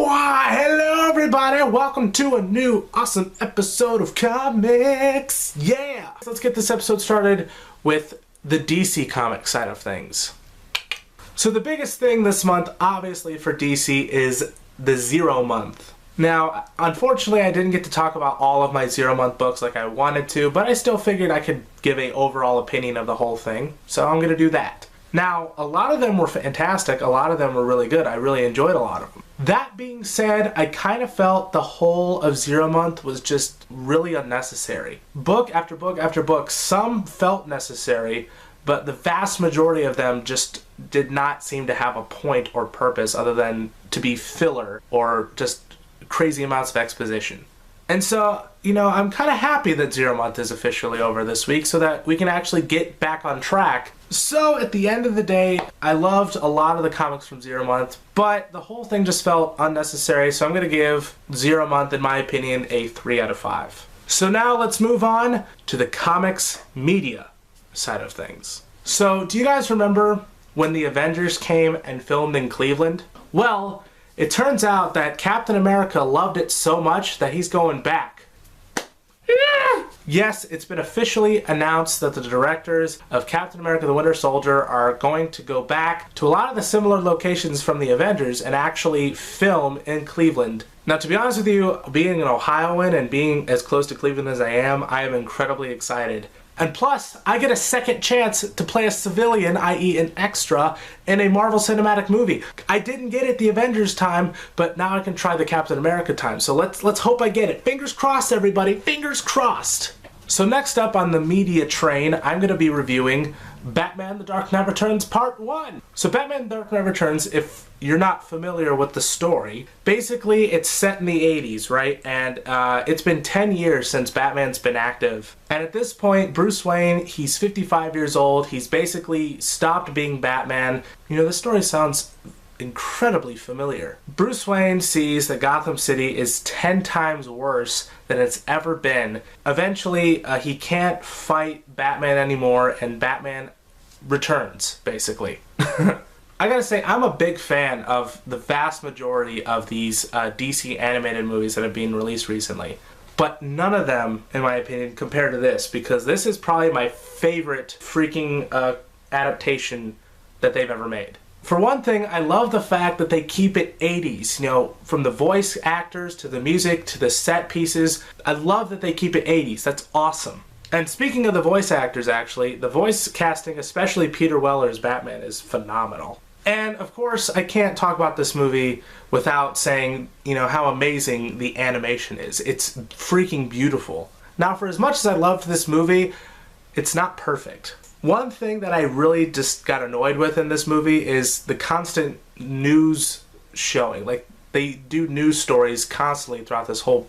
Why, hello everybody, welcome to a new awesome episode of comics. Yeah! So let's get this episode started with the DC comic side of things. So the biggest thing this month, obviously for DC, is the Zero Month. Now, unfortunately, I didn't get to talk about all of my Zero Month books like I wanted to, but I still figured I could give an overall opinion of the whole thing, so I'm going to do that. Now, a lot of them were fantastic, a lot of them were really good, I really enjoyed a lot of them. That being said, I kind of felt the whole of Zero Month was just really unnecessary. Book after book after book, some felt necessary, but the vast majority of them just did not seem to have a point or purpose other than to be filler or just crazy amounts of exposition. And so, you know, I'm kind of happy that Zero Month is officially over this week so that we can actually get back on track. So at the end of the day, I loved a lot of the comics from Zero Month, but the whole thing just felt unnecessary, so I'm going to give Zero Month, in my opinion, a 3 out of 5. So now let's move on to the comics media side of things. So do you guys remember when the Avengers came and filmed in Cleveland? Well, it turns out that Captain America loved it so much that he's going back. Yes, it's been officially announced that the directors of Captain America the Winter Soldier are going to go back to a lot of the similar locations from the Avengers and actually film in Cleveland. Now, to be honest with you, being an Ohioan and being as close to Cleveland as I am incredibly excited. And plus, I get a second chance to play a civilian, i.e. an extra, in a Marvel Cinematic movie. I didn't get it the Avengers time, but now I can try the Captain America time. So let's hope I get it. Fingers crossed, everybody. Fingers crossed. So next up on the media train, I'm going to be reviewing Batman: The Dark Knight Returns Part 1. So Batman: The Dark Knight Returns, if you're not familiar with the story, basically it's set in the 80s, right? And it's been 10 years since Batman's been active. And at this point, Bruce Wayne, he's 55 years old. He's basically stopped being Batman. You know, the story sounds incredibly familiar. Bruce Wayne sees that Gotham City is 10 times worse than it's ever been. Eventually, he can't fight Batman anymore, and Batman returns, basically. I gotta say, I'm a big fan of the vast majority of these DC animated movies that have been released recently. But none of them, in my opinion, compare to this, because this is probably my favorite freaking adaptation that they've ever made. For one thing, I love the fact that they keep it 80s, you know, from the voice actors to the music to the set pieces. I love that they keep it 80s. That's awesome. And speaking of the voice actors, actually, the voice casting, especially Peter Weller's Batman, is phenomenal. And of course, I can't talk about this movie without saying, you know, how amazing the animation is. It's freaking beautiful. Now, for as much as I loved this movie, it's not perfect. One thing that I really just got annoyed with in this movie is the constant news showing. Like, they do news stories constantly throughout this whole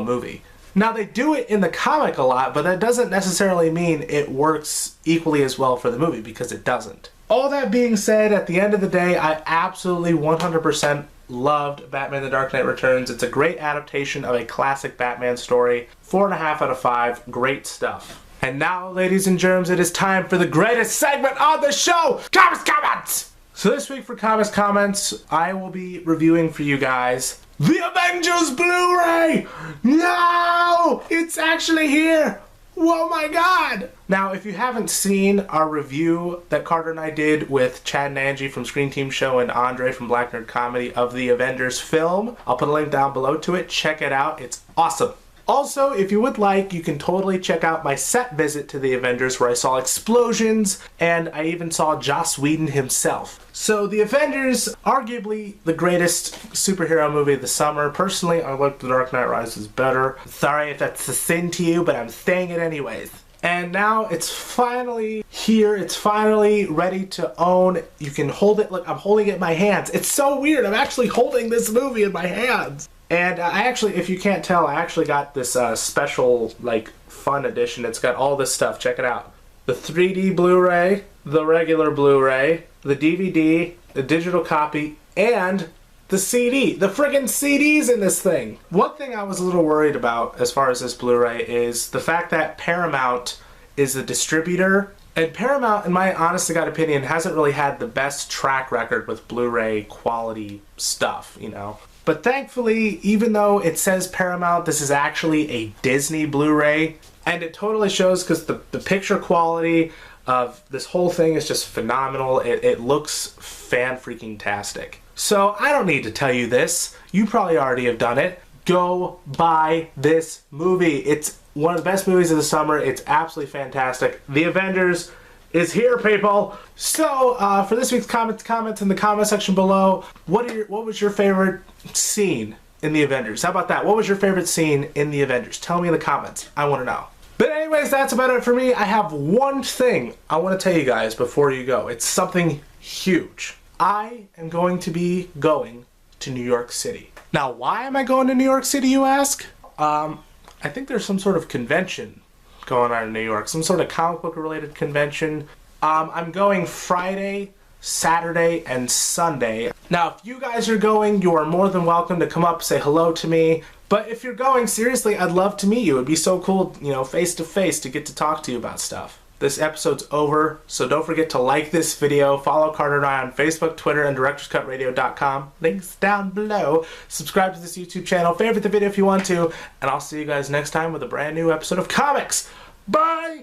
movie. Now, they do it in the comic a lot, but that doesn't necessarily mean it works equally as well for the movie, because it doesn't. All that being said, at the end of the day, I absolutely 100% loved Batman: The Dark Knight Returns. It's a great adaptation of a classic Batman story. 4.5 out of 5. Great stuff. And now, ladies and germs, it is time for the greatest segment on the show, Comics Comments! So this week for Comics Comments, I will be reviewing for you guys the Avengers Blu-ray! No! It's actually here! Oh my god! Now, if you haven't seen our review that Carter and I did with Chad and Angie from Screen Team Show and Andre from Black Nerd Comedy of the Avengers film, I'll put a link down below to it. Check it out. It's awesome. Also, if you would like, you can totally check out my set visit to the Avengers where I saw explosions and I even saw Joss Whedon himself. So the Avengers, arguably the greatest superhero movie of the summer. Personally, I like The Dark Knight Rises better. Sorry if that's a sin to you, but I'm saying it anyways. And now it's finally here. It's finally ready to own. You can hold it. Look, I'm holding it in my hands. It's so weird. I'm actually holding this movie in my hands. And I actually, if you can't tell, I actually got this special, like, fun edition. It's got all this stuff. Check it out. The 3D Blu-ray, the regular Blu-ray, the DVD, the digital copy, and the CD. The friggin' CD's in this thing. One thing I was a little worried about as far as this Blu-ray is the fact that Paramount is the distributor And Paramount, in my honest to God opinion, hasn't really had the best track record with Blu-ray quality stuff, you know. But thankfully, even though it says Paramount, this is actually a Disney Blu-ray. And it totally shows because the picture quality of this whole thing is just phenomenal. It looks fan-freaking-tastic. So I don't need to tell you this. You probably already have done it. Go buy this movie. It's one of the best movies of the summer. It's absolutely fantastic. The Avengers is here, people. So for this week's comments in the comment section below. What was your favorite scene in the Avengers? How about that? What was your favorite scene in the Avengers? Tell me in the comments. I want to know. But anyways, that's about it for me. I have one thing I want to tell you guys before you go. It's something huge. I am going to be going to New York City. Now, why am I going to New York City, you ask? I think there's some sort of convention going on in New York. Some sort of comic book related convention. I'm going Friday, Saturday, and Sunday. Now, if you guys are going, you are more than welcome to come up, say hello to me. But if you're going, seriously, I'd love to meet you. It'd be so cool, you know, face to face to get to talk to you about stuff. This episode's over, so don't forget to like this video, follow Carter and I on Facebook, Twitter, and DirectorsCutRadio.com. Links down below. Subscribe to this YouTube channel, favorite the video if you want to, and I'll see you guys next time with a brand new episode of Comics. Bye!